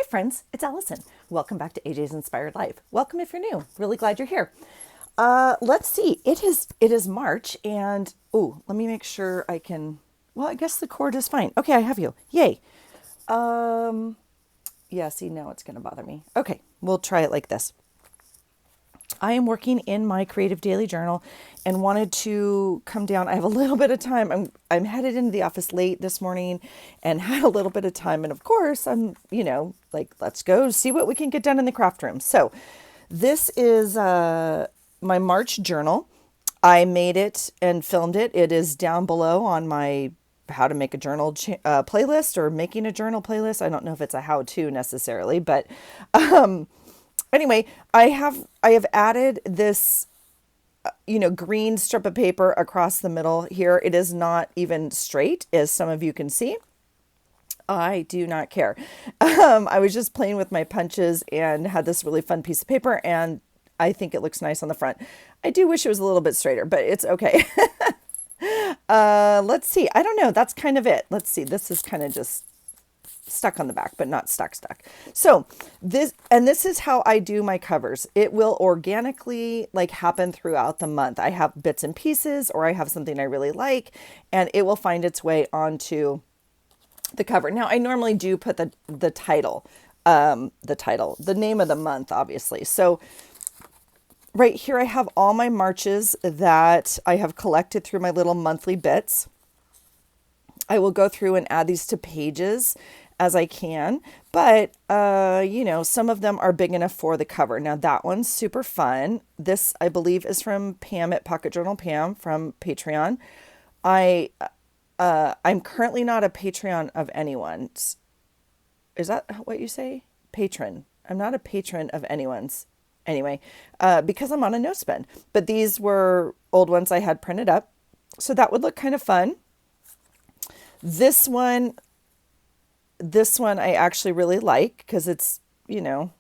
friends, it's Allison. Welcome back to AJ's Inspired Life. Welcome if you're new. Really glad you're here. Let's see. It is March, and let me make sure I can. Well, I guess the cord is fine. Okay, I have you. Yay. Yeah. See, now it's gonna bother me. Okay, we'll try it like this. I am working in my creative daily journal and wanted to come down. I have a little bit of time. I'm headed into the office late this morning and had a little bit of time. And of course, I'm, like, let's go see what we can get done in the craft room. So this is my March journal. I made it and filmed it. It is down below on my how to make a journal playlist, or making a journal playlist. I don't know if it's a how-to necessarily, but anyway, I have added this, green strip of paper across the middle here. It is not even straight, as some of you can see. I do not care. I was just playing with my punches and had this really fun piece of paper, and I think it looks nice on the front. I do wish it was a little bit straighter, but it's okay. Let's see. I don't know. That's kind of it. Let's see. This is kind of just stuck on the back, but not stuck. So this is how I do my covers. It will organically happen throughout the month. I have bits and pieces, or I have something I really like, and it will find its way onto the cover. Now, I normally do put the title, the name of the month, obviously. So right here, I have all my Marches that I have collected through my little monthly bits. I will go through and add these to pages as I can, but some of them are big enough for the cover. Now that one's super fun. This, I believe, is from Pam at Pocket Journal Pam from Patreon. I'm currently not a Patreon of anyone's. Is that what you say? Patron. I'm not a patron of anyone's. Anyway, because I'm on a no spend. But these were old ones I had printed up, so that would look kind of fun. This one I actually really like because it's, not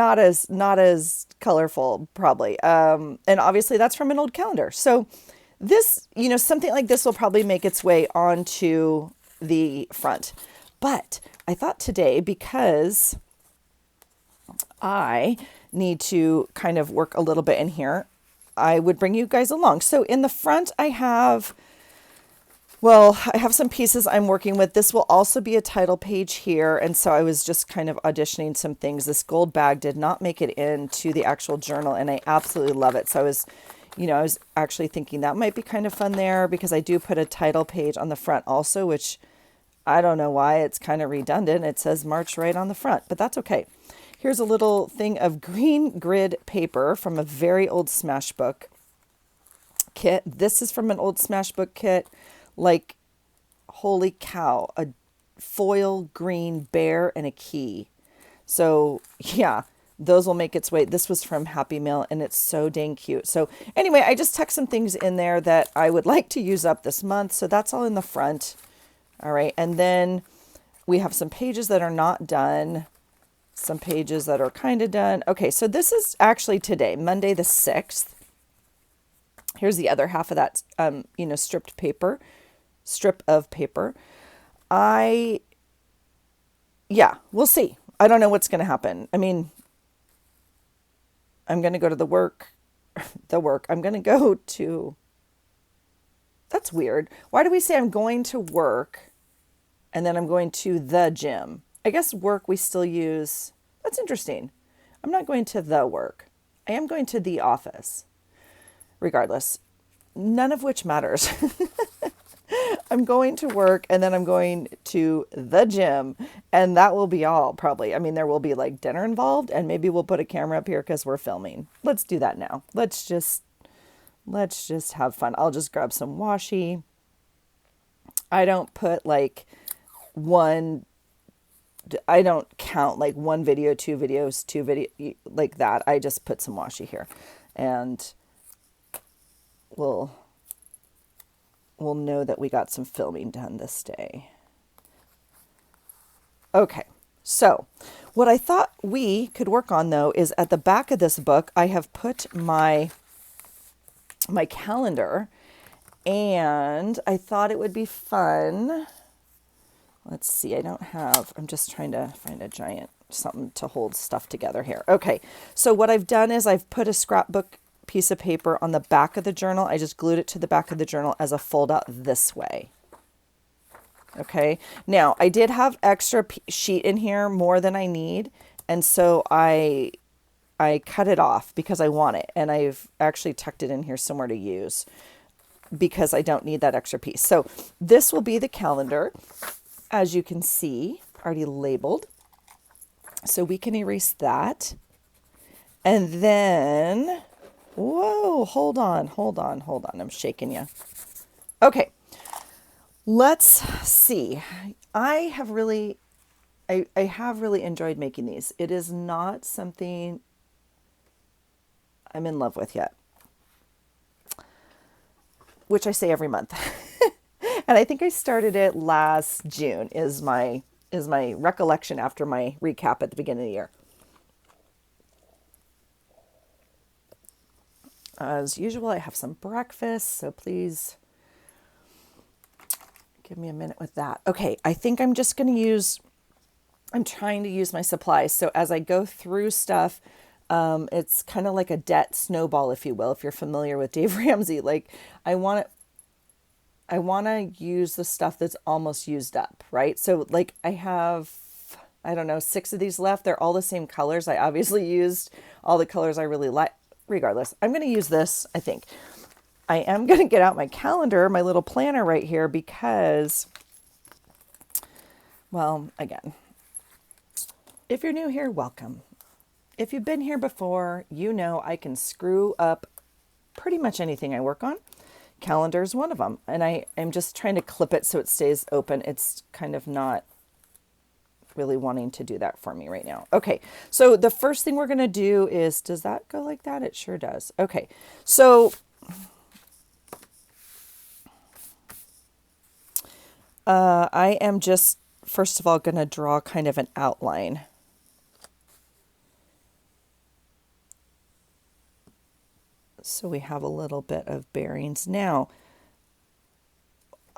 as colorful probably. And obviously that's from an old calendar. So this, something like this will probably make its way onto the front. But I thought today, because I need to kind of work a little bit in here, I would bring you guys along. So in the front, I have some pieces I'm working with. This will also be a title page here. And so I was just kind of auditioning some things. This gold bag did not make it into the actual journal, and I absolutely love it. So I was actually thinking that might be kind of fun there, because I do put a title page on the front also, which I don't know why it's kind of redundant. It says March right on the front, but that's okay. Here's a little thing of green grid paper from a very old Smashbook kit. This is from an old Smashbook kit. Like, holy cow, a foil green bear and a key. So yeah, those will make its way. This was from Happy Mail, and it's so dang cute. So anyway, I just tucked some things in there that I would like to use up this month. So that's all in the front. All right. And then we have some pages that are not done. Some pages that are kind of done. Okay, so this is actually today, Monday the 6th. Here's the other half of that, strip of paper. We'll see. I don't know what's going to happen. I mean, I'm going to go to I'm going to go to, that's weird. Why do we say I'm going to work and then I'm going to the gym? I guess work we still use. That's interesting. I'm not going to the work. I am going to the office. Regardless, none of which matters. I'm going to work, and then I'm going to the gym, and that will be all probably. I mean, there will be dinner involved, and maybe we'll put a camera up here because we're filming. Let's do that now. Let's just have fun. I'll just grab some washi. I don't put I don't count one video, two videos, like that. I just put some washi here, and we'll know that we got some filming done this day. Okay, so what I thought we could work on, though, is at the back of this book, I have put my calendar, and I thought it would be fun let's see, I'm just trying to find a giant something to hold stuff together here. Okay, so what I've done is I've put a scrapbook piece of paper on the back of the journal. I just glued it to the back of the journal as a fold out this way. Okay, now I did have extra sheet in here, more than I need, and so I cut it off because I want it, and I've actually tucked it in here somewhere to use because I don't need that extra piece. So this will be the calendar, as you can see, already labeled. So we can erase that. And then, whoa, hold on. I'm shaking you. Okay, let's see. I have really enjoyed making these. It is not something I'm in love with yet, which I say every month. And I think I started it last June is my recollection after my recap at the beginning of the year. As usual, I have some breakfast, so please give me a minute with that. Okay, I think I'm trying to use my supplies. So as I go through stuff, it's kind of like a debt snowball, if you will, if you're familiar with Dave Ramsey. Like I want to use the stuff that's almost used up, right? So like I have, I don't know, 6 of these left. They're all the same colors. I obviously used all the colors I really like. Regardless, I'm going to use this, I think. I am going to get out my calendar, my little planner right here because, well, again, if you're new here, welcome. If you've been here before, you know I can screw up pretty much anything I work on. Calendar is one of them. And I am just trying to clip it so it stays open. It's kind of not really wanting to do that for me right now. Okay, so the first thing we're going to do is, does that go like that? It sure does. Okay, so I am just, first of all, going to draw kind of an outline. So we have a little bit of bearings. Now,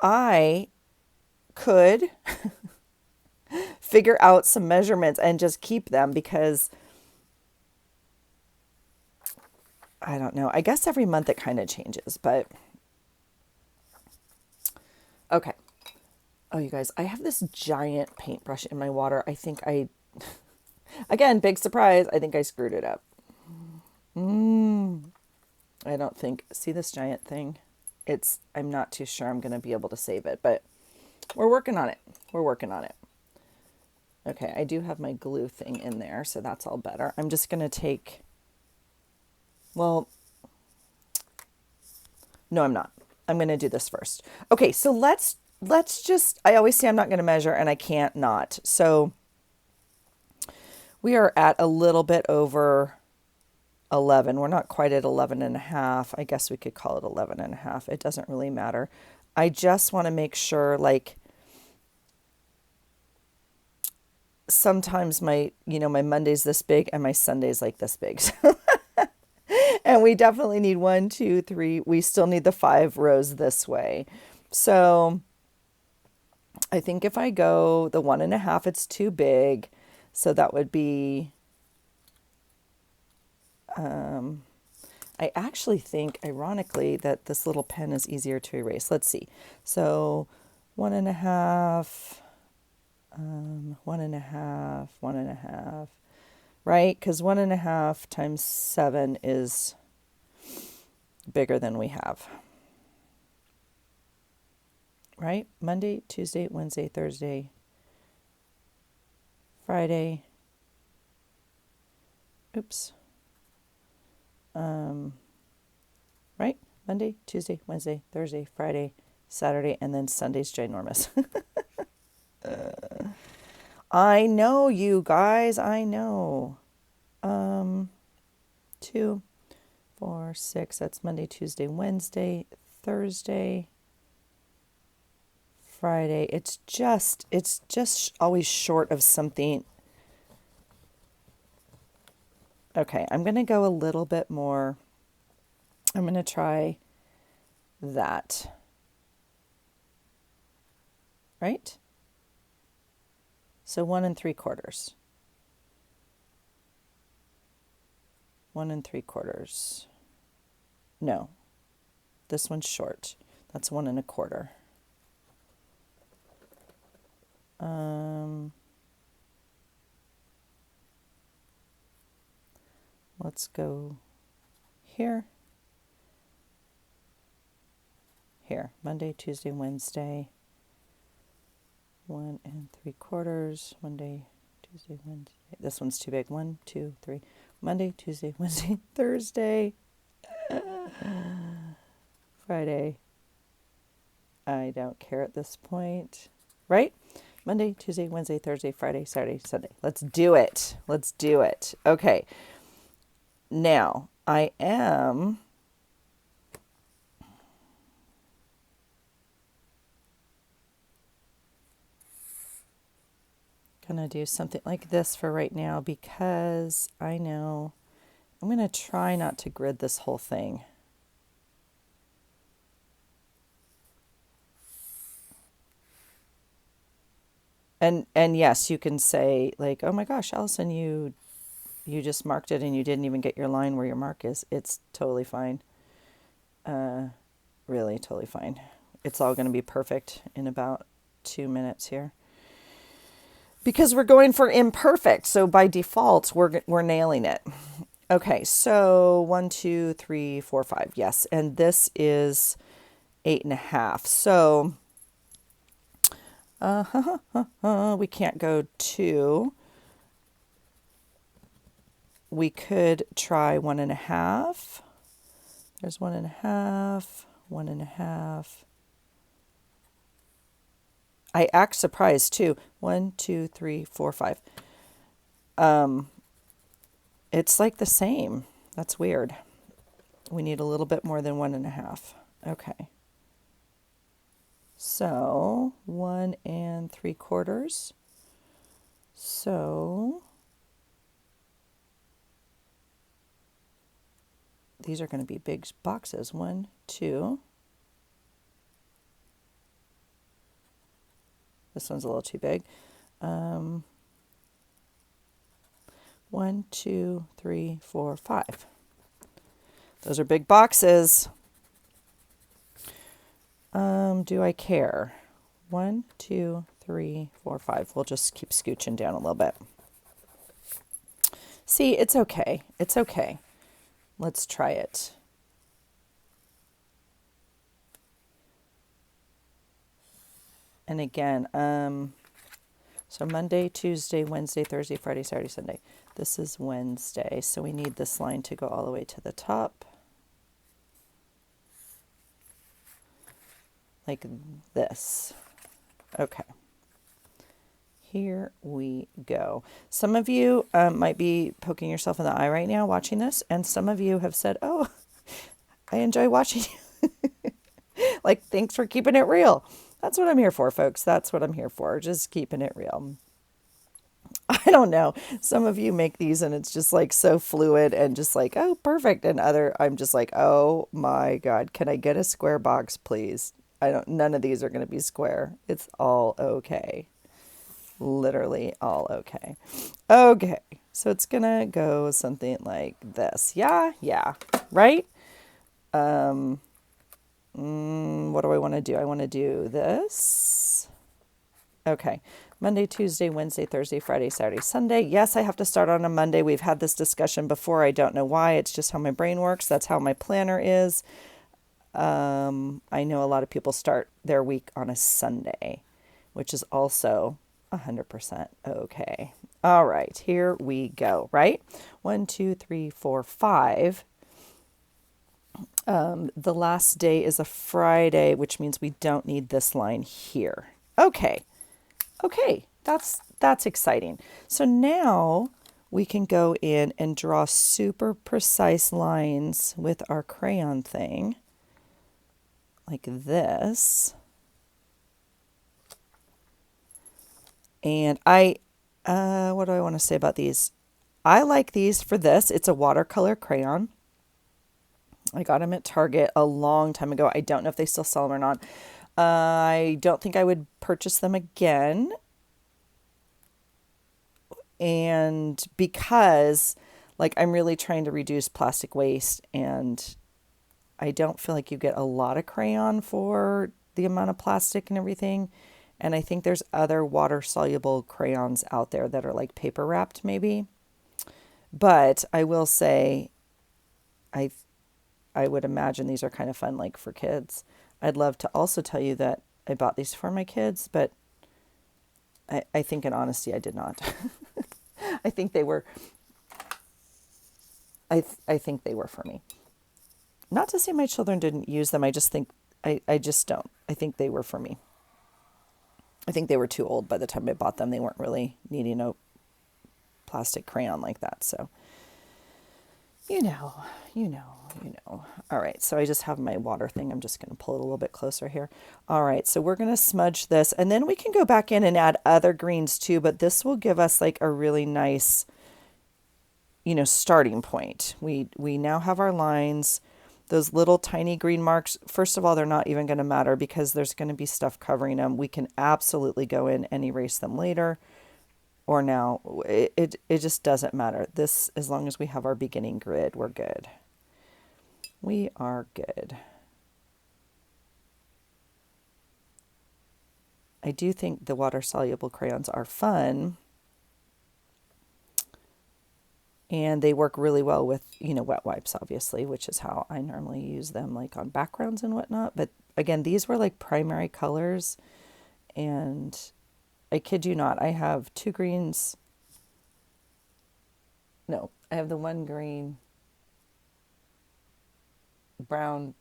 I could figure out some measurements and just keep them because I don't know. I guess every month it kind of changes, but okay. Oh, you guys, I have this giant paintbrush in my water. Again, big surprise. I think I screwed it up. I don't think, see this giant thing? I'm not too sure I'm going to be able to save it, but we're working on it. Okay, I do have my glue thing in there, so that's all better. I'm just going to take, well, no, I'm not. I'm going to do this first. Okay, so let's just, I always say I'm not going to measure and I can't not. So we are at a little bit over 11. We're not quite at 11 and a half. I guess we could call it 11 and a half. It doesn't really matter. I just want to make sure, like, sometimes my Monday's this big and my Sunday's like this big. And we definitely need 1, 2, 3. We still need the 5 rows this way. So I think if I go the 1.5, it's too big. So that would be, I actually think, ironically, that this little pen is easier to erase. Let's see. So 1.5, 1.5, 1.5, right? Because 1.5 times 7 is bigger than we have. Right? Monday, Tuesday, Wednesday, Thursday, Friday. Oops. Right? Monday, Tuesday, Wednesday, Thursday, Friday, Saturday, and then Sunday's ginormous. I know, you guys, I know. 2, 4, 6, that's Monday, Tuesday, Wednesday, Thursday, Friday. It's just always short of something. Okay, I'm going to go a little bit more. I'm going to try that. Right? So 1 3/4. 1 3/4. No, this one's short. That's 1 1/4. Let's go here. Here, Monday, Tuesday, Wednesday. 1 3/4. Monday, Tuesday, Wednesday. This one's too big. 1 2 3. Monday, Tuesday, Wednesday, Thursday, Friday. I don't care at this point. Right? Monday, Tuesday, Wednesday, Thursday, Friday, Saturday, Sunday. Let's do it. Let's do it. Okay. Now, I am going to do something like this for right now because I know I'm going to try not to grid this whole thing. And yes, you can say like, "Oh my gosh, Allison, you just marked it and you didn't even get your line where your mark is." It's totally fine. Really totally fine. It's all going to be perfect in about 2 minutes here. Because we're going for imperfect, so by default we're nailing it. Okay, so 1 2 3 4 5. Yes, and this is 8.5. So we can't go 2. We could try 1.5. There's 1.5, 1.5. I act surprised too. 1 2 3 4 5. It's like the same. That's weird. We need a little bit more than 1.5. Okay. So 1 3/4. So these are going to be big boxes. 1 2. This one's a little too big. 1 2 3 4 5. Those are big boxes. Do I care? 1 2 3 4 5. We'll just keep scooching down a little bit. See, it's okay. It's okay. Let's try it. And again, so Monday, Tuesday, Wednesday, Thursday, Friday, Saturday, Sunday. This is Wednesday, so we need this line to go all the way to the top. Like this. Okay. Here we go. Some of you might be poking yourself in the eye right now watching this, and some of you have said, "Oh, I enjoy watching you." Like, thanks for keeping it real. That's what I'm here for, folks. That's what I'm here for. Just keeping it real. I don't know. Some of you make these and it's just like so fluid and just like, oh, perfect. And I'm just like, oh my God, can I get a square box, please? None of these are going to be square. It's all okay. Literally all okay. Okay. So it's going to go something like this. Yeah. Right? What do I want to do? I want to do this. Okay. Monday, Tuesday, Wednesday, Thursday, Friday, Saturday, Sunday. Yes, I have to start on a Monday. We've had this discussion before. I don't know why. It's just how my brain works. That's how my planner is. I know a lot of people start their week on a Sunday, which is also 100% okay. All right, here we go, right? 1 2 3 4 5. The last day is a Friday, which means we don't need this line here. Okay, that's exciting. So now we can go in and draw super precise lines with our crayon thing, like this. And what do I want to say about these? I like these for this. It's a watercolor crayon. I got them at Target a long time ago. I don't know if they still sell them or not. I don't think I would purchase them again. And because like I'm really trying to reduce plastic waste, and I don't feel like you get a lot of crayon for the amount of plastic and everything. And I think there's other water soluble crayons out there that are like paper wrapped maybe. But I will say I I would imagine these are kind of fun like for kids. I'd love to also tell you that I bought these for my kids, but I think in honesty I did not. I think they were I think they were for me. Not to say my children didn't use them. I just think I just don't. I think they were for me. I think they were too old by the time I bought them. They weren't really needing a plastic crayon like that. So, you know, you know, you know. All right, so I just have my water thing. I'm just going to pull it a little bit closer here. All right, so we're going to smudge this, and then we can go back in and add other greens too, but this will give us like a really nice, starting point. We now have our lines. Those little tiny green marks, first of all, they're not even going to matter because there's going to be stuff covering them. We can absolutely go in and erase them later or now. It just doesn't matter. This, as long as we have our beginning grid, we're good. We are good. I do think the water-soluble crayons are fun. And they work really well with, wet wipes, obviously, which is how I normally use them, like on backgrounds and whatnot. But again, these were like primary colors. And I kid you not, I have two greens. No, I have the one green, brown,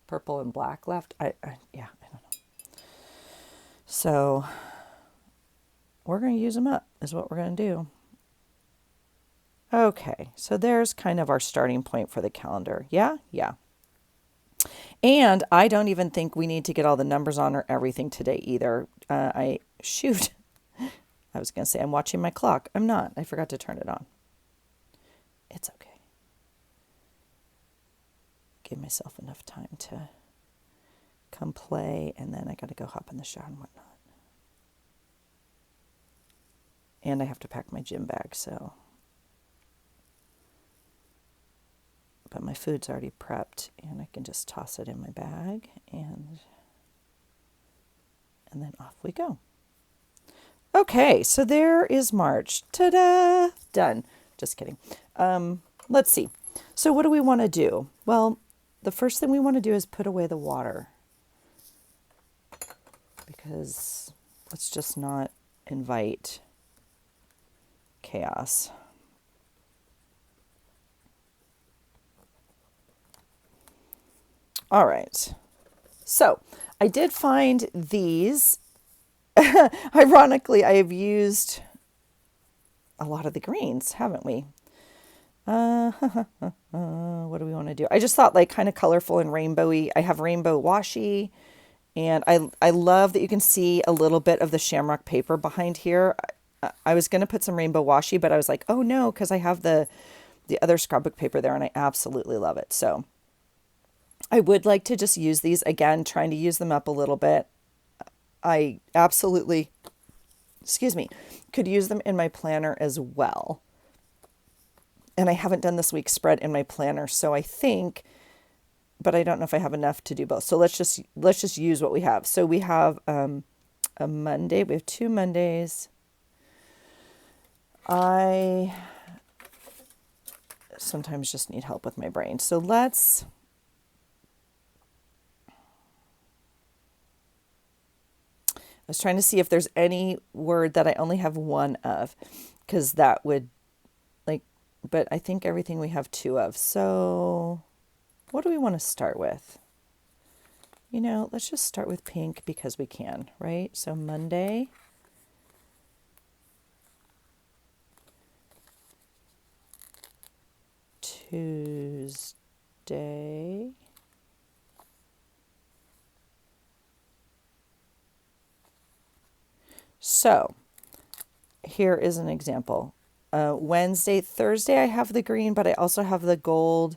purple, and black left. I don't know. So we're going to use them up, is what we're going to do. Okay, so there's kind of our starting point for the calendar. Yeah. And I don't even think we need to get all the numbers on or everything today either. I was going to say I'm watching my clock. I'm not. I forgot to turn it on. It's okay. Give myself enough time to come play, and then I got to go hop in the shower and whatnot. And I have to pack my gym bag, so. But my food's already prepped, and I can just toss it in my bag, and then off we go. Okay, so there is March. Ta-da! Done. Just kidding. Let's see. So what do we want to do? Well, the first thing we want to do is put away the water, because let's just not invite chaos. All right. So I did find these. Ironically, I have used a lot of the greens, haven't we? What do we want to do? I just thought like kind of colorful and rainbowy. I have rainbow washi, and I love that you can see a little bit of the shamrock paper behind here. I was going to put some rainbow washi, but I was like, oh no, because I have the other scrapbook paper there, and I absolutely love it. So I would like to just use these again, trying to use them up a little bit. I absolutely, could use them in my planner as well. And I haven't done this week's spread in my planner, so I think, but I don't know if I have enough to do both. So let's just use what we have. So we have a Monday. We have 2 Mondays. I sometimes just need help with my brain. So let's. I was trying to see if there's any word that I only have one of, because that would, but I think everything we have 2 of. So what do we want to start with? Let's just start with pink because we can, right? So Monday. Tuesday. So here is an example. Wednesday, Thursday, I have the green, but I also have the gold.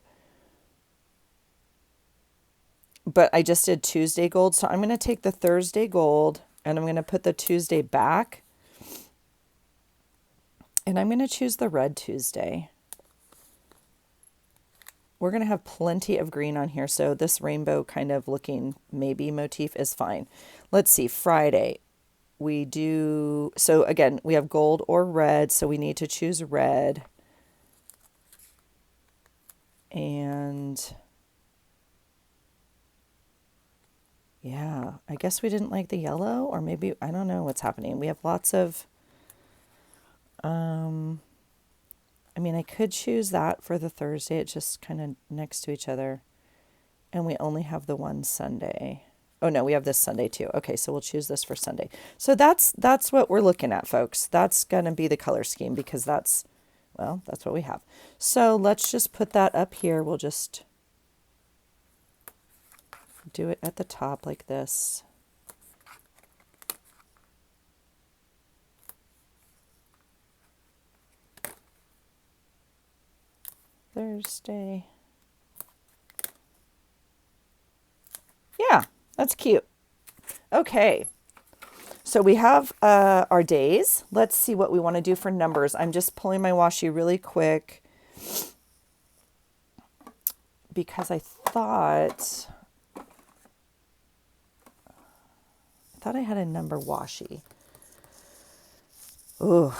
But I just did Tuesday gold. So I'm going to take the Thursday gold and I'm going to put the Tuesday back. And I'm going to choose the red Tuesday. We're going to have plenty of green on here, so this rainbow kind of looking maybe motif is fine. Let's see, Friday. We do, so again, we have gold or red, so we need to choose red. And yeah, I guess we didn't like the yellow, or maybe, I don't know what's happening. We have lots of, I mean, I could choose that for the Thursday. It's just kind of next to each other. And we only have the one Sunday. Oh no, we have this Sunday too. Okay, so we'll choose this for Sunday. So that's what we're looking at, folks. That's going to be the color scheme because that's what we have. So let's just put that up here. We'll just do it at the top like this. Thursday. Yeah, that's cute. Okay. So we have our days. Let's see what we want to do for numbers. I'm just pulling my washi really quick because I thought I had a number washi. Oh,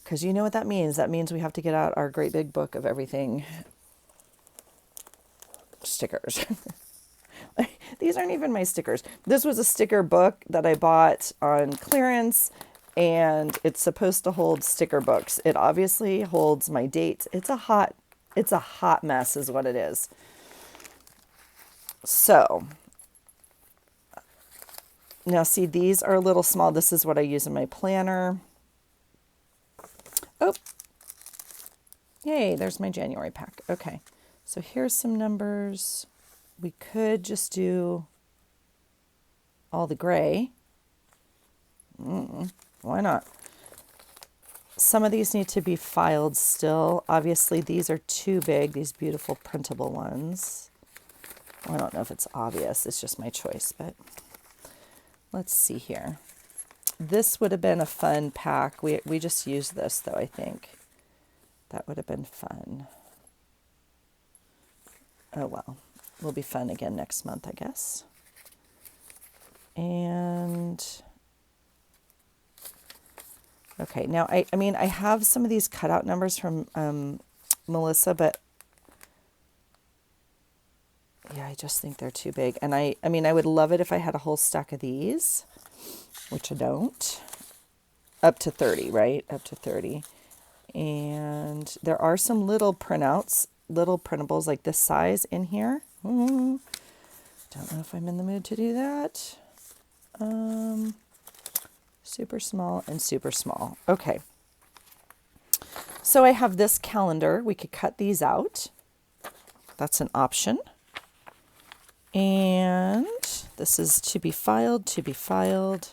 because you know what that means. That means we have to get out our great big book of everything stickers. These aren't even my stickers. This was a sticker book that I bought on clearance, and it's supposed to hold sticker books. It obviously holds my dates. It's a hot mess is what it is. So now see, these are a little small. This is what I use in my planner. Oh, yay, there's my January pack. Okay, so here's some numbers. We could just do all the gray. Why not? Some of these need to be filed still. Obviously, these are too big, these beautiful printable ones. Well, I don't know if it's obvious. It's just my choice, but let's see here. This would have been a fun pack. We just used this, though, I think. That would have been fun. Oh, well. Will be fun again next month, I guess. And okay, now I mean I have some of these cutout numbers from Melissa, but yeah, I just think they're too big. And I mean I would love it if I had a whole stack of these, which I don't. Up to 30, right? Up to 30. And there are some little printouts, little printables like this size in here. Don't know if I'm in the mood to do that. Super small and super small. Okay. So I have this calendar. We could cut these out. That's an option. And this is to be filed, to be filed,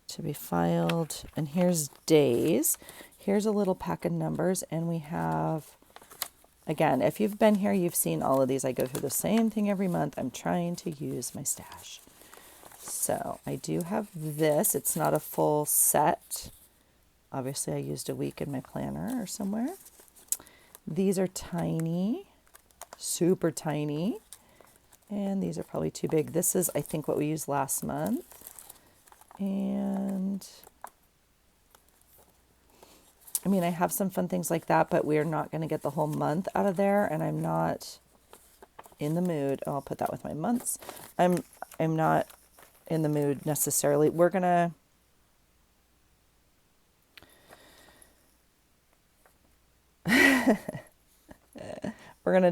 to be filed. And here's days. Here's a little pack of numbers. And we have, again, if you've been here, you've seen all of these. I go through the same thing every month. I'm trying to use my stash. So I do have this. It's not a full set. Obviously, I used a week in my planner or somewhere. These are tiny, super tiny. And these are probably too big. This is, I think, what we used last month. And I mean, I have some fun things like that, but we're not going to get the whole month out of there. And I'm not in the mood. Oh, I'll put that with my months. I'm not in the mood necessarily. We're going to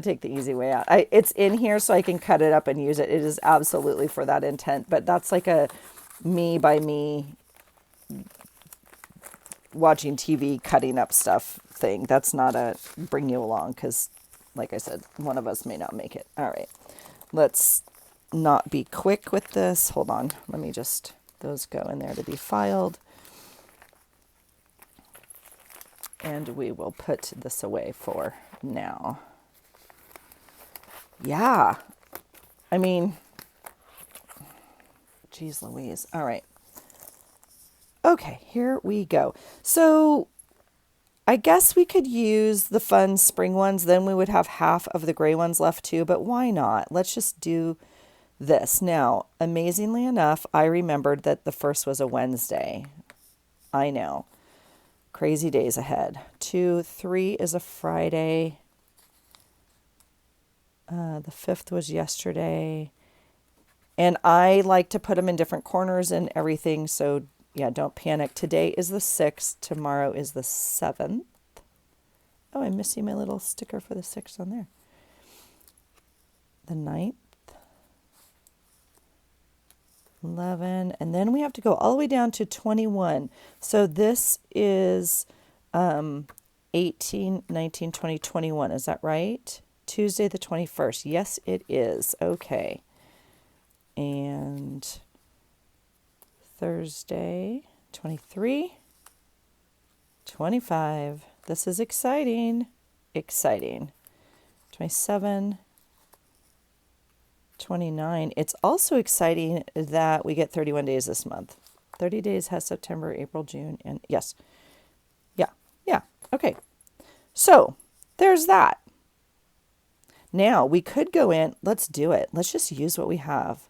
take the easy way out. It's in here so I can cut it up and use it. It is absolutely for that intent, but that's like a me by me watching TV, cutting up stuff thing. That's not a bring you along because, like I said, one of us may not make it. All right, let's not be quick with this. Hold on. Let me just, those go in there to be filed. And we will put this away for now. Yeah. I mean, geez Louise. All right. Okay, here we go. So I guess we could use the fun spring ones. Then we would have half of the gray ones left too, but why not? Let's just do this. Now, amazingly enough, I remembered that the first was a Wednesday. I know. Crazy days ahead. 2, 3 is a Friday. The 5th was yesterday. And I like to put them in different corners and everything. So, yeah, don't panic. Today is the 6th. Tomorrow is the 7th. Oh, I'm missing my little sticker for the 6th on there. The 9th. 11. And then we have to go all the way down to 21. So this is 18, 19, 20, 21. Is that right? Tuesday the 21st. Yes, it is. Okay. And Thursday, 23, 25. This is exciting. Exciting. 27, 29. It's also exciting that we get 31 days this month. 30 days has September, April, June, and yes. Yeah. Okay. So there's that. Now we could go in. Let's do it. Let's just use what we have.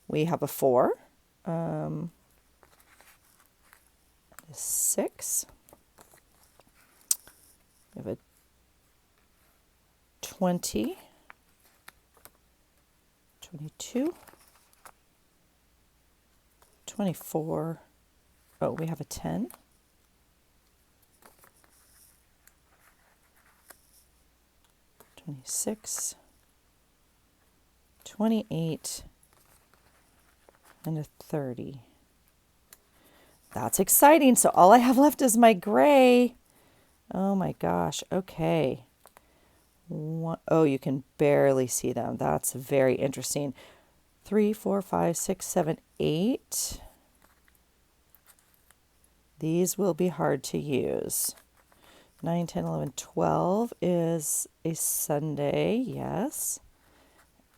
We have a 4, 6. We have a 20, 22, 24. Oh, we have a 10. 26, 28, and a 30. That's exciting. So all I have left is my gray. Oh my gosh. Okay. Oh, you can barely see them. That's very interesting. 3, 4, 5, 6, 7, 8. These will be hard to use. 9, 10, 11, 12 is a Sunday. Yes.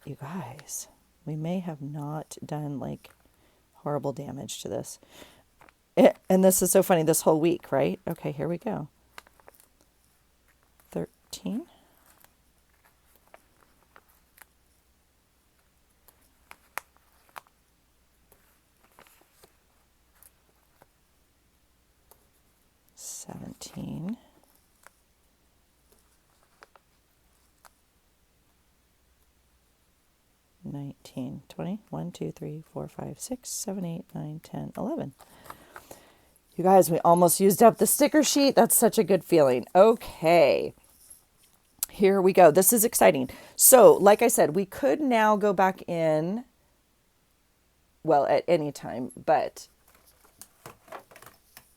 You guys, we may have not done like horrible damage to this. And this is so funny, this whole week, right? Okay, here we go. 13. 17. 19, 20, 1, 2, 3, 4, 5, 6, 7, 8, 9, 10, 11. You guys, we almost used up the sticker sheet. That's such a good feeling. Okay. Here we go. This is exciting. So, like I said, we could now go back in, well, at any time, but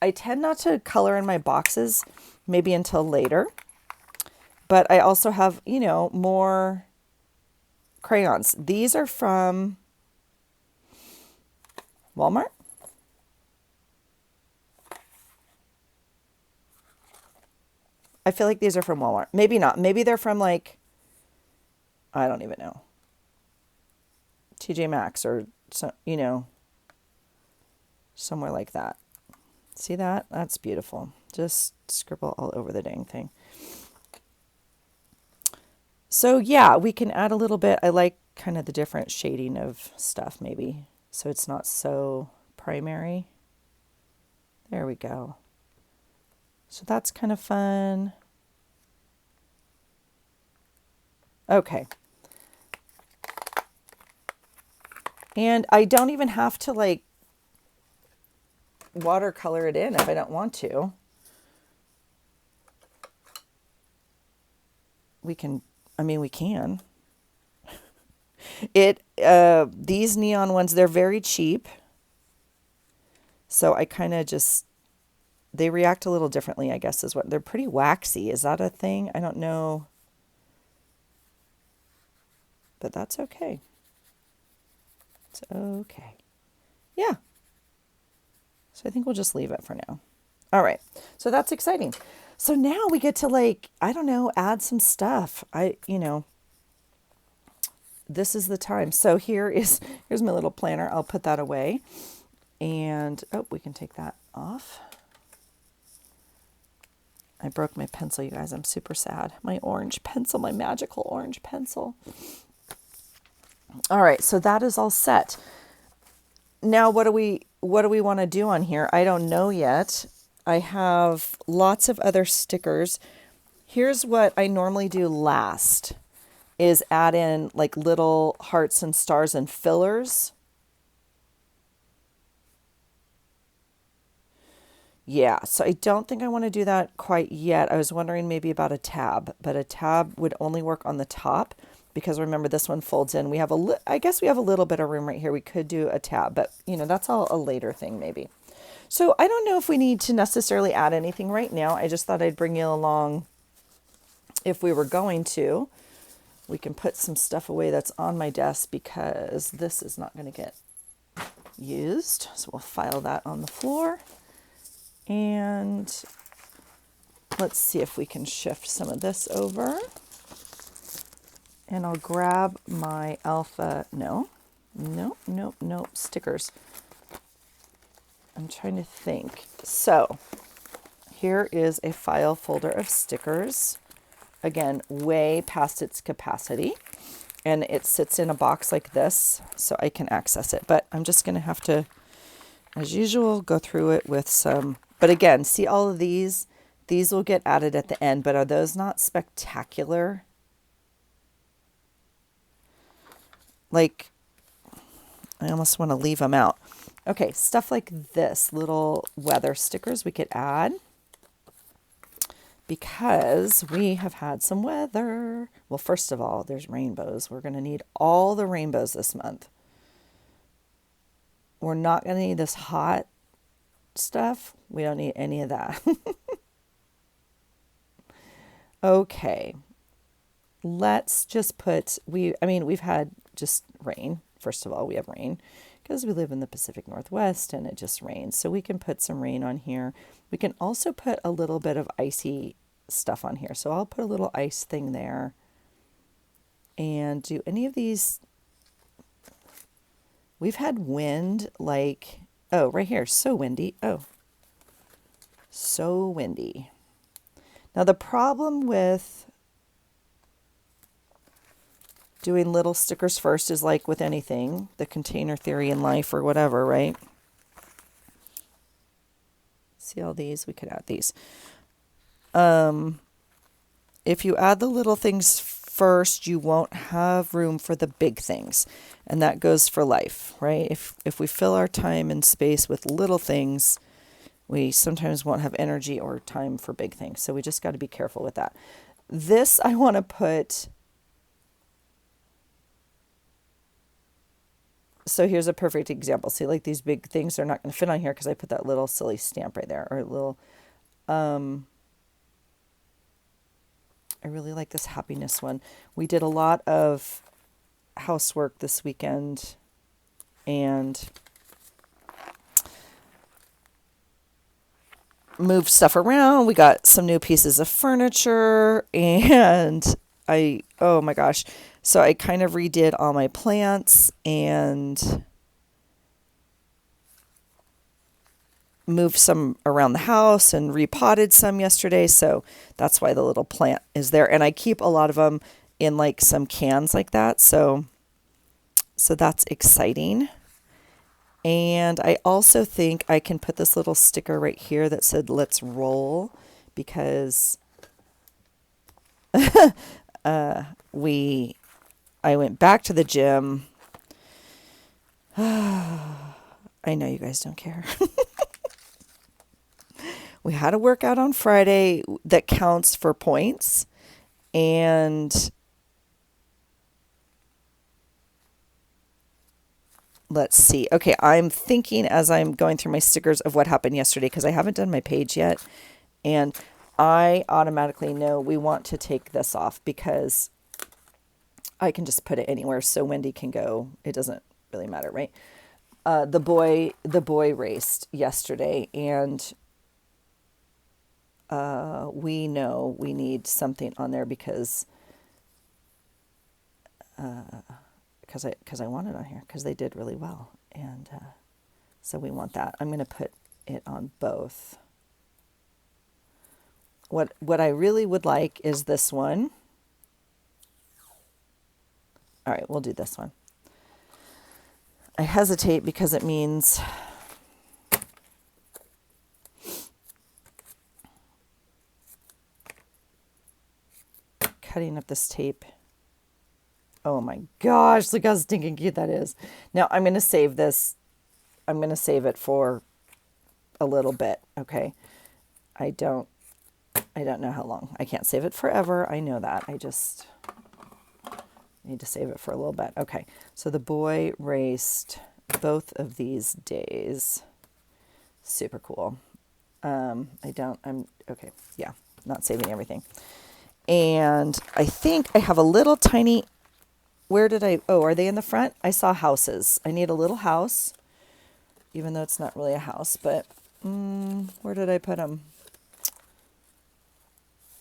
I tend not to color in my boxes maybe until later. But I also have, more crayons. These are from Walmart. I feel like these are from Walmart. Maybe not. Maybe they're from I don't even know. TJ Maxx or, somewhere like that. See that? That's beautiful. Just scribble all over the dang thing. So yeah, we can add a little bit. I like kind of the different shading of stuff maybe, so it's not so primary. There we go. So that's kind of fun. Okay. And I don't even have to watercolor it in if I don't want to. We can. These neon ones, they're very cheap. So I kind of they react a little differently, I guess, they're pretty waxy. Is that a thing? I don't know. But that's okay. It's okay. Yeah. So I think we'll just leave it for now. All right. So that's exciting. So now we get to add some stuff. This is the time. So here's my little planner. I'll put that away. And, oh, we can take that off. I broke my pencil, you guys. I'm super sad. My orange pencil, my magical orange pencil. All right, so that is all set. Now, what do we want to do on here? I don't know yet. I have lots of other stickers. Here's what I normally do last is add in like little hearts and stars and fillers. Yeah, so I don't think I want to do that quite yet. I was wondering maybe about a tab, but a tab would only work on the top because remember this one folds in. We have I guess we have a little bit of room right here. We could do a tab, but you know, that's all a later thing maybe. So I don't know if we need to necessarily add anything right now. I just thought I'd bring you along if we were going to. We can put some stuff away that's on my desk because this is not going to get used. So we'll file that on the floor. And let's see if we can shift some of this over. And I'll grab my alpha, no, stickers. I'm trying to think. So here is a file folder of stickers. Again, way past its capacity. And it sits in a box like this so I can access it. But I'm just going to have to, as usual, go through it with some. But again, see all of these? These will get added at the end, but are those not spectacular? Like, I almost want to leave them out. Okay, stuff like this, little weather stickers we could add because we have had some weather. Well, first of all, there's rainbows. We're going to need all the rainbows this month. We're not going to need this hot stuff. We don't need any of that. Okay. Let's just put, we've had just rain. First of all, we have rain because we live in the Pacific Northwest and it just rains. So we can put some rain on here. We can also put a little bit of icy stuff on here. So I'll put a little ice thing there. And do any of these, we've had wind like, oh, right here, so windy. Oh, so windy. Now the problem with doing little stickers first is like with anything, the container theory in life or whatever, right? See all these? We could add these. If you add the little things first, you won't have room for the big things. And that goes for life, right? If we fill our time and space with little things, we sometimes won't have energy or time for big things. So we just got to be careful with that. This I want to put. So here's a perfect example. See, like these big things are not going to fit on here because I put that little silly stamp right there, or a little, I really like this happiness one. We did a lot of housework this weekend and moved stuff around. We got some new pieces of furniture and oh my gosh. So I kind of redid all my plants and moved some around the house and repotted some yesterday. So that's why the little plant is there. And I keep a lot of them in like some cans like that. So that's exciting. And I also think I can put this little sticker right here that said, let's roll, because I went back to the gym. I know you guys don't care. We had a workout on Friday that counts for points. And let's see. Okay, I'm thinking as I'm going through my stickers of what happened yesterday because I haven't done my page yet. And I automatically know we want to take this off because I can just put it anywhere so Wendy can go. It doesn't really matter, right? The boy raced yesterday, and we know we need something on there because I want it on here because they did really well, and So we want that. I'm going to put it on both. What I really would like is this one. All right, we'll do this one. I hesitate because it means cutting up this tape. Oh my gosh, look how stinking cute that is. Now I'm going to save this. I'm going to save it for a little bit, okay? I don't know how long. I can't save it forever. I know that. I just need to save it for a little bit. Okay, so the boy raced both of these days. Super cool. I'm okay. Yeah, not saving everything. And I think I have a little tiny, are they in the front? I saw houses. I need a little house, even though it's not really a house, but where did I put them?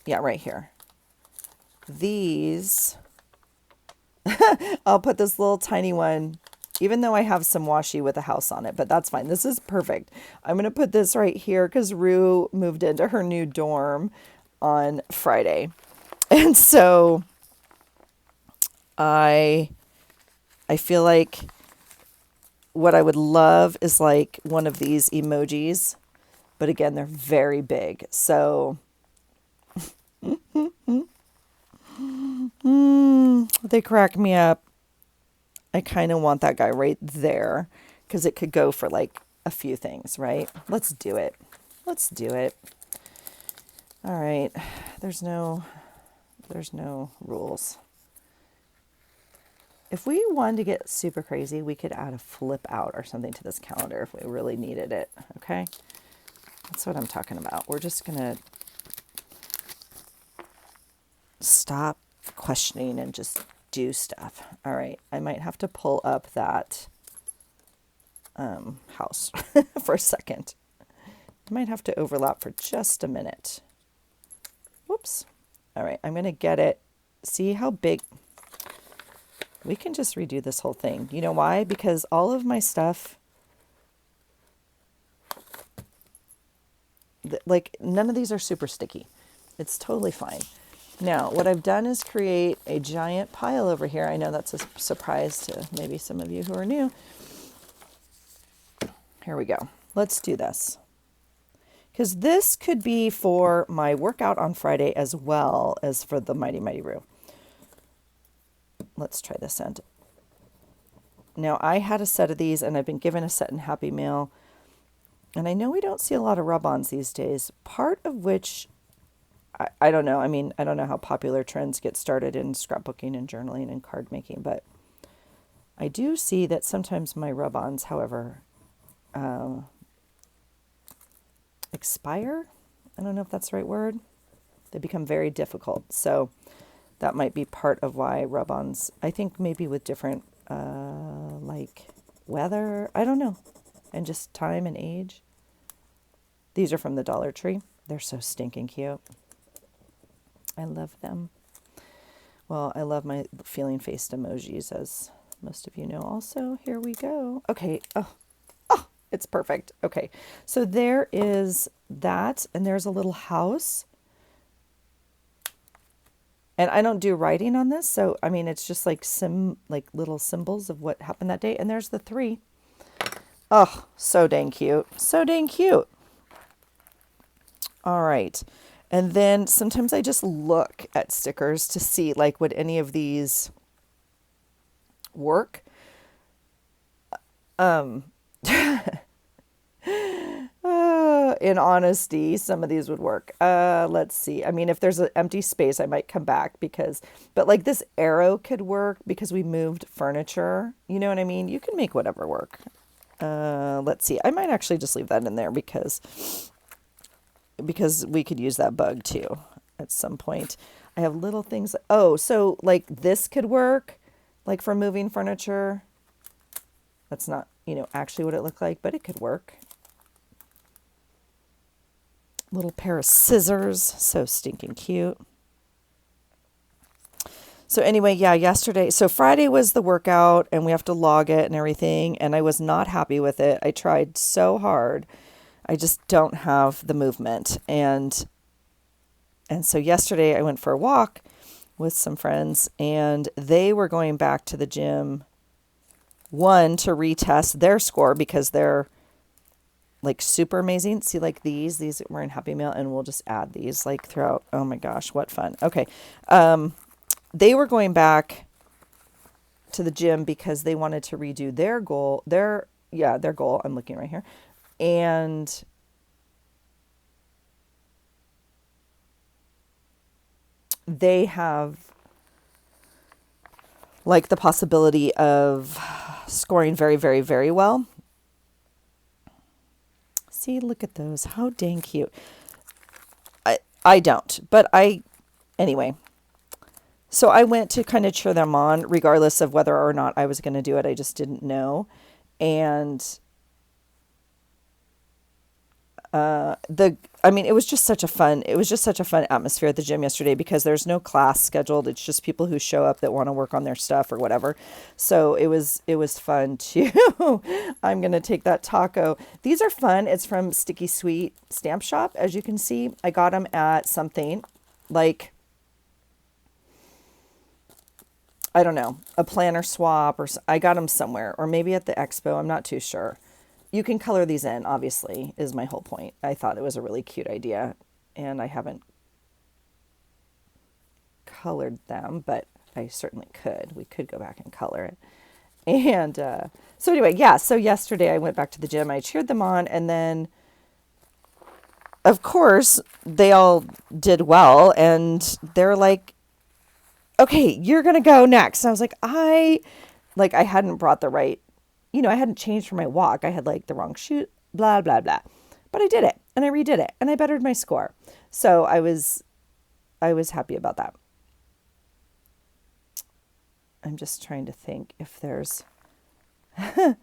Yeah, right here. These, I'll put this little tiny one, even though I have some washi with a house on it, but that's fine. This is perfect. I'm going to put this right here because Rue moved into her new dorm on Friday. And so I feel like what I would love is like one of these emojis, but again, they're very big. So they crack me up. I kind of want that guy right there because it could go for like a few things, right? Let's do it. Let's do it. All right. There's no rules. If we wanted to get super crazy, we could add a flip out or something to this calendar if we really needed it, okay? That's what I'm talking about. We're just going to stop questioning and just do stuff. All right, I might have to pull up that house for a second. I might have to overlap for just a minute. Whoops. All right, I'm going to get it. See how big... We can just redo this whole thing. You know why? Because all of my stuff, like none of these are super sticky. It's totally fine. Now, what I've done is create a giant pile over here. I know that's a surprise to maybe some of you who are new. Here we go. Let's do this. Because this could be for my workout on Friday as well as for the Mighty Mighty Roo. Let's try this end. Now, I had a set of these, and I've been given a set in Happy Meal. And I know we don't see a lot of rub-ons these days, part of which, I don't know. I mean, I don't know how popular trends get started in scrapbooking and journaling and card making, but I do see that sometimes my rub-ons, however, expire. I don't know if that's the right word. They become very difficult. So that might be part of why rub-ons, I think maybe with different, like weather, I don't know, and just time and age. These are from the Dollar Tree. They're so stinking cute. I love them. Well, I love my feeling faced emojis, as most of you know also. Here we go. Okay. Oh, it's perfect. Okay. So there is that, and there's a little house. And I don't do writing on this, so I mean it's just like little symbols of what happened that day. And there's the 3. Oh, so dang cute. So dang cute. All right. And then sometimes I just look at stickers to see like would any of these work. In honesty, some of these would work. Let's see. I mean, if there's an empty space, I might come back but like this arrow could work because we moved furniture. You know what I mean? You can make whatever work. Let's see. I might actually just leave that in there because we could use that bug too at some point. I have little things. Oh, so like this could work, like for moving furniture. That's not, actually what it looked like, but it could work. Little pair of scissors, so stinking cute. So anyway, yeah, yesterday, so Friday was the workout and we have to log it and everything, and I was not happy with it. I tried so hard. I just don't have the movement. And so yesterday I went for a walk with some friends and they were going back to the gym, one, to retest their score because they're like super amazing. See, like these were in Happy Meal, and we'll just add these like throughout. Oh my gosh, what fun. Okay. They were going back to the gym because they wanted to redo their goal, their goal. I'm looking right here. And they have like the possibility of scoring very, very, very well. See, look at those. How dang cute. I don't, but anyway. So I went to kind of cheer them on, regardless of whether or not I was going to do it. I just didn't know. And it was just such a fun atmosphere at the gym yesterday because there's no class scheduled. It's just people who show up that want to work on their stuff or whatever. So it was fun too. I'm going to take that taco. These are fun. It's from Sticky Sweet Stamp Shop. As you can see, I got them at something like, I don't know, a planner swap, or I got them somewhere, or maybe at the expo. I'm not too sure. You can color these in, obviously, is my whole point. I thought it was a really cute idea, and I haven't colored them, but I certainly could. We could go back and color it. And so anyway, yeah, so yesterday I went back to the gym. I cheered them on, and then, of course, they all did well, and they're like, okay, you're going to go next. And I was like, I hadn't brought the right, I hadn't changed for my walk. I had like the wrong shoe, blah, blah, blah. But I did it and I redid it and I bettered my score. So I was happy about that. I'm just trying to think if there's, yeah,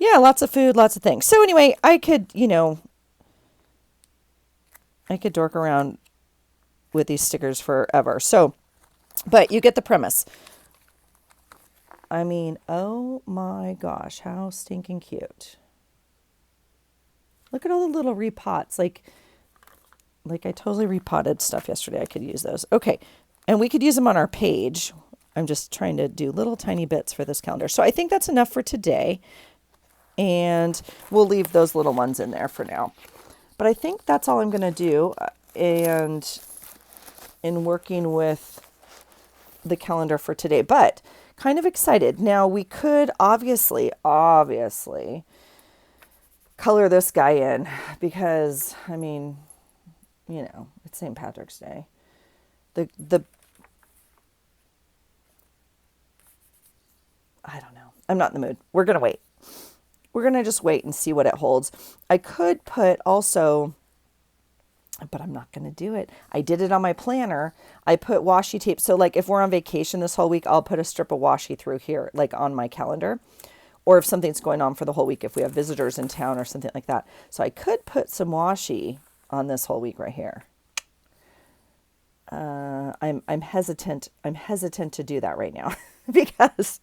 lots of food, lots of things. So anyway, I could dork around with these stickers forever. So, but you get the premise. I mean, oh my gosh, how stinking cute. Look at all the little repots. Like I totally repotted stuff yesterday. I could use those. Okay. And we could use them on our page. I'm just trying to do little tiny bits for this calendar. So I think that's enough for today. And we'll leave those little ones in there for now. But I think that's all I'm going to do. And in working with the calendar for today, but kind of excited. Now we could obviously color this guy in because it's St. Patrick's Day. I don't know. I'm not in the mood. We're going to wait. We're going to just wait and see what it holds. I could put also, but I'm not going to do it. I did it on my planner. I put washi tape. So like if we're on vacation this whole week, I'll put a strip of washi through here, like on my calendar. Or if something's going on for the whole week, if we have visitors in town or something like that. So I could put some washi on this whole week right here. I'm hesitant. I'm hesitant to do that right now because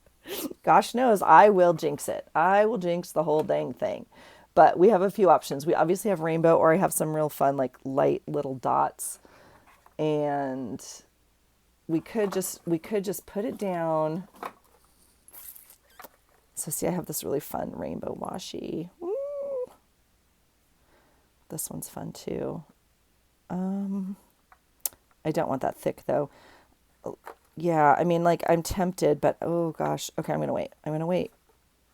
gosh knows I will jinx it. I will jinx the whole dang thing. But we have a few options. We obviously have rainbow, or I have some real fun, like light little dots. And we could just put it down. So see, I have this really fun rainbow washi. Woo! This one's fun too. I don't want that thick though. Yeah, I mean, like I'm tempted, but oh gosh. Okay, I'm going to wait. I'm going to wait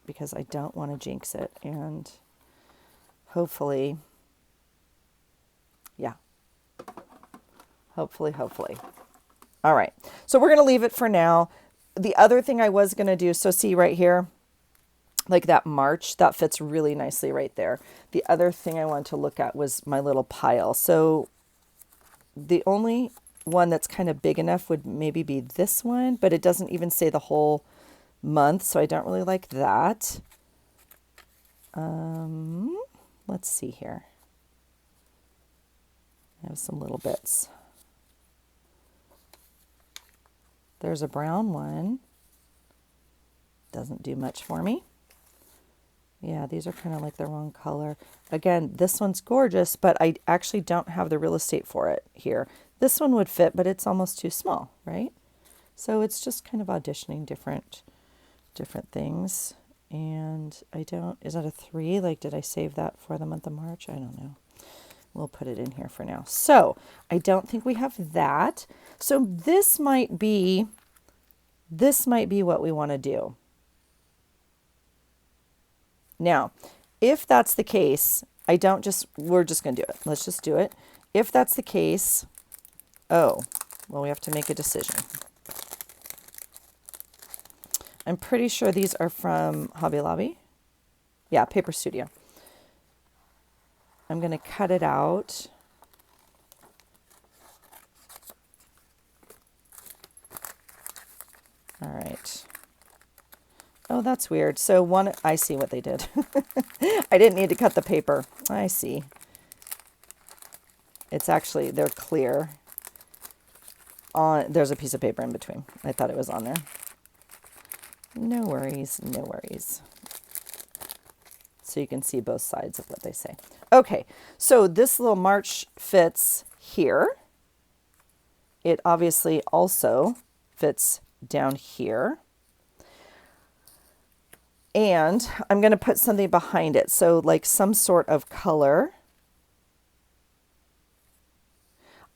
because I don't want to jinx it. And hopefully, yeah. Hopefully. All right. So we're going to leave it for now. The other thing I was going to do, so see right here, like that March, that fits really nicely right there. The other thing I wanted to look at was my little pile. So the only one that's kind of big enough would maybe be this one, but it doesn't even say the whole month, so I don't really like that. Let's see here. I have some little bits. There's a brown one. Doesn't do much for me. Yeah, these are kind of like the wrong color. Again, this one's gorgeous, but I actually don't have the real estate for it here. This one would fit, but it's almost too small, right? So it's just kind of auditioning different things. And I don't, is that a 3? Like, did I save that for the month of March? I don't know. We'll put it in here for now. So I don't think we have that. So this might be what we want to do. Now, if that's the case, we're just going to do it. Let's just do it. If that's the case, well, we have to make a decision. I'm pretty sure these are from Hobby Lobby. Yeah, Paper Studio. I'm going to cut it out. All right. Oh, that's weird. So one, I see what they did. I didn't need to cut the paper. I see. It's actually, they're clear. There's a piece of paper in between. I thought it was on there. No worries, no worries. So you can see both sides of what they say. Okay, so this little March fits here. It obviously also fits down here. And I'm going to put something behind it. So like some sort of color.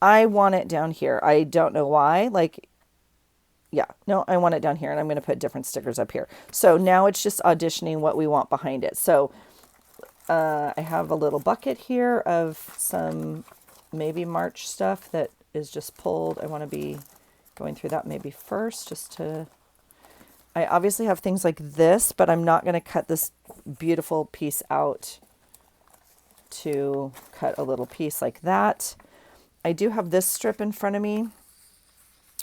I want it down here. I don't know why. Yeah, no, I want it down here, and I'm going to put different stickers up here. So now it's just auditioning what we want behind it. So I have a little bucket here of some maybe March stuff that is just pulled. I want to be going through that maybe first I obviously have things like this, but I'm not going to cut this beautiful piece out to cut a little piece like that. I do have this strip in front of me,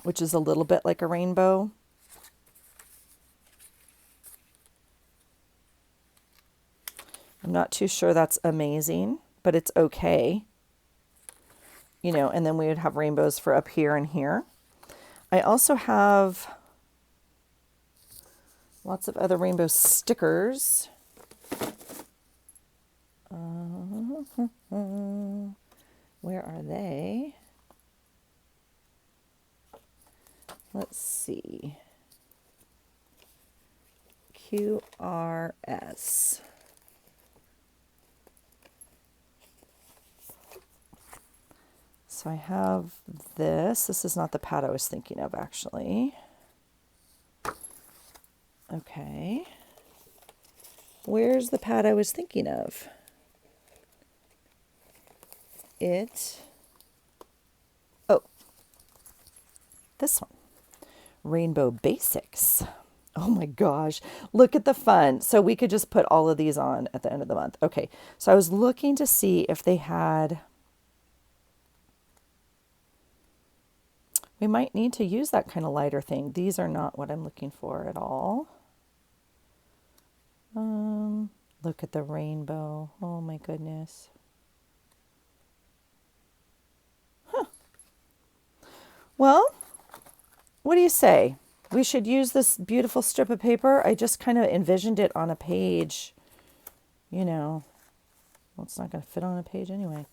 which is a little bit like a rainbow. I'm not too sure that's amazing, but it's okay. You know, and then we would have rainbows for up here and here. I also have lots of other rainbow stickers. Where are they? Let's see. QRS. So I have this. This is not the pad I was thinking of, actually. Okay. Where's the pad I was thinking of? Oh, this one. Rainbow Basics. Oh my gosh, look at the fun. So we could just put all of these on at the end of the month. Okay, so I was looking to see if they had, we might need to use that kind of lighter thing. These are not what I'm looking for at all. Look at the rainbow. Oh my goodness. Huh. Well, what do you say? We should use this beautiful strip of paper. I just kind of envisioned it on a page, you know. Well, it's not going to fit on a page anyway.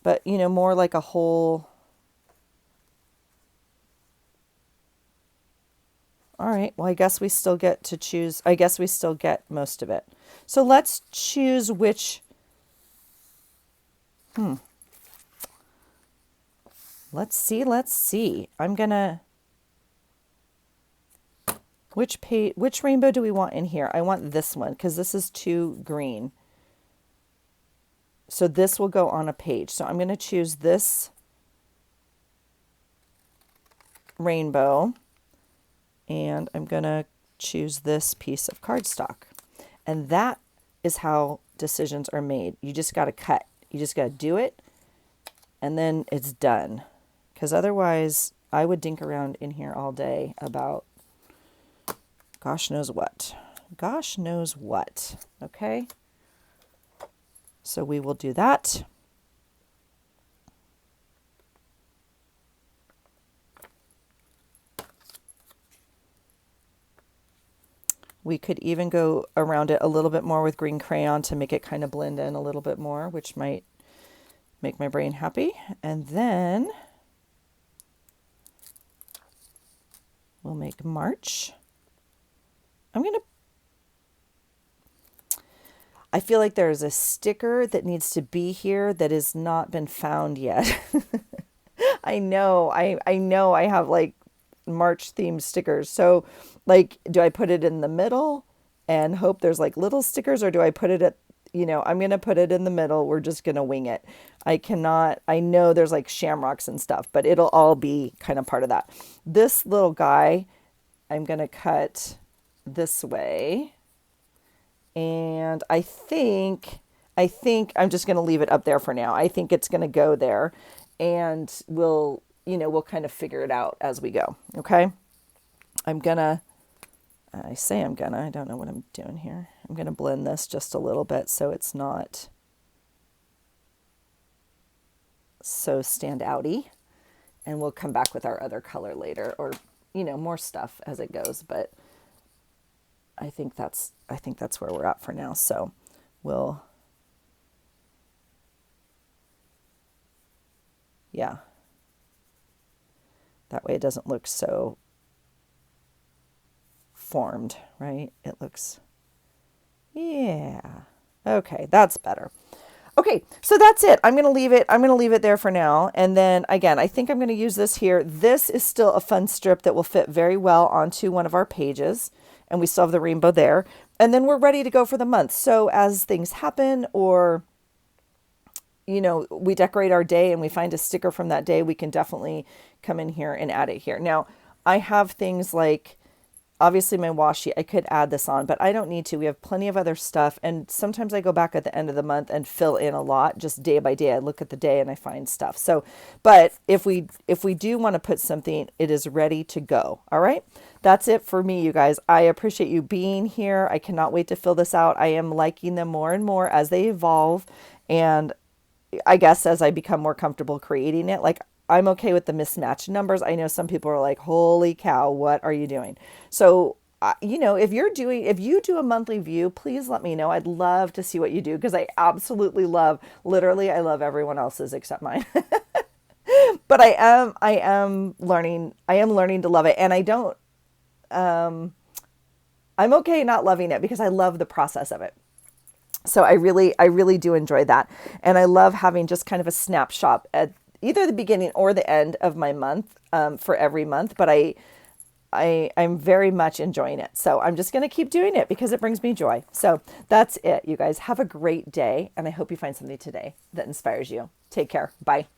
But, you know, more like a whole. All right. Well, I guess we still get to choose. I guess we still get most of it. So let's choose which. Let's see. I'm going to. Which rainbow do we want in here? I want this one because this is too green. So this will go on a page. So I'm going to choose this rainbow and I'm going to choose this piece of cardstock. And that is how decisions are made. You just got to cut. You just got to do it and then it's done. Because otherwise I would dink around in here all day about gosh knows what. Gosh knows what. Okay. So we will do that. We could even go around it a little bit more with green crayon to make it kind of blend in a little bit more, which might make my brain happy. And then we'll make March. I feel like there's a sticker that needs to be here that has not been found yet. I know I have like March themed stickers. So like, do I put it in the middle and hope there's like little stickers, or do I put it at, I'm going to put it in the middle. We're just going to wing it. I know there's like shamrocks and stuff, but it'll all be kind of part of that. This little guy, I'm going to cut this way. And I think I'm just going to leave it up there for now. I think it's going to go there, and we'll kind of figure it out as we go. Okay. I don't know what I'm doing here. I'm going to blend this just a little bit so it's not so stand-outy, and we'll come back with our other color later, or, more stuff as it goes. But I think that's where we're at for now. So yeah, that way it doesn't look so formed, right? It looks, yeah. Okay, that's better. Okay, so that's it. I'm going to leave it there for now. And then again, I think I'm going to use this here. This is still a fun strip that will fit very well onto one of our pages. And we still have the rainbow there. And then we're ready to go for the month. So as things happen, or, we decorate our day and we find a sticker from that day, we can definitely come in here and add it here. Now, I have things like, obviously my washi, I could add this on, but I don't need to. We have plenty of other stuff. And sometimes I go back at the end of the month and fill in a lot, just day by day. I look at the day and I find stuff. So, but if we do want to put something, it is ready to go. All right. That's it for me, you guys. I appreciate you being here. I cannot wait to fill this out. I am liking them more and more as they evolve. And I guess as I become more comfortable creating it, like, I'm okay with the mismatched numbers. I know some people are like, holy cow, what are you doing? So, if you do a monthly view, please let me know. I'd love to see what you do, because I absolutely I love everyone else's except mine. But I am learning to love it. And I'm okay not loving it, because I love the process of it. So I really do enjoy that. And I love having just kind of a snapshot at either the beginning or the end of my month, for every month. But I'm very much enjoying it. So I'm just going to keep doing it because it brings me joy. So that's it, you guys. Have a great day. And I hope you find something today that inspires you. Take care. Bye.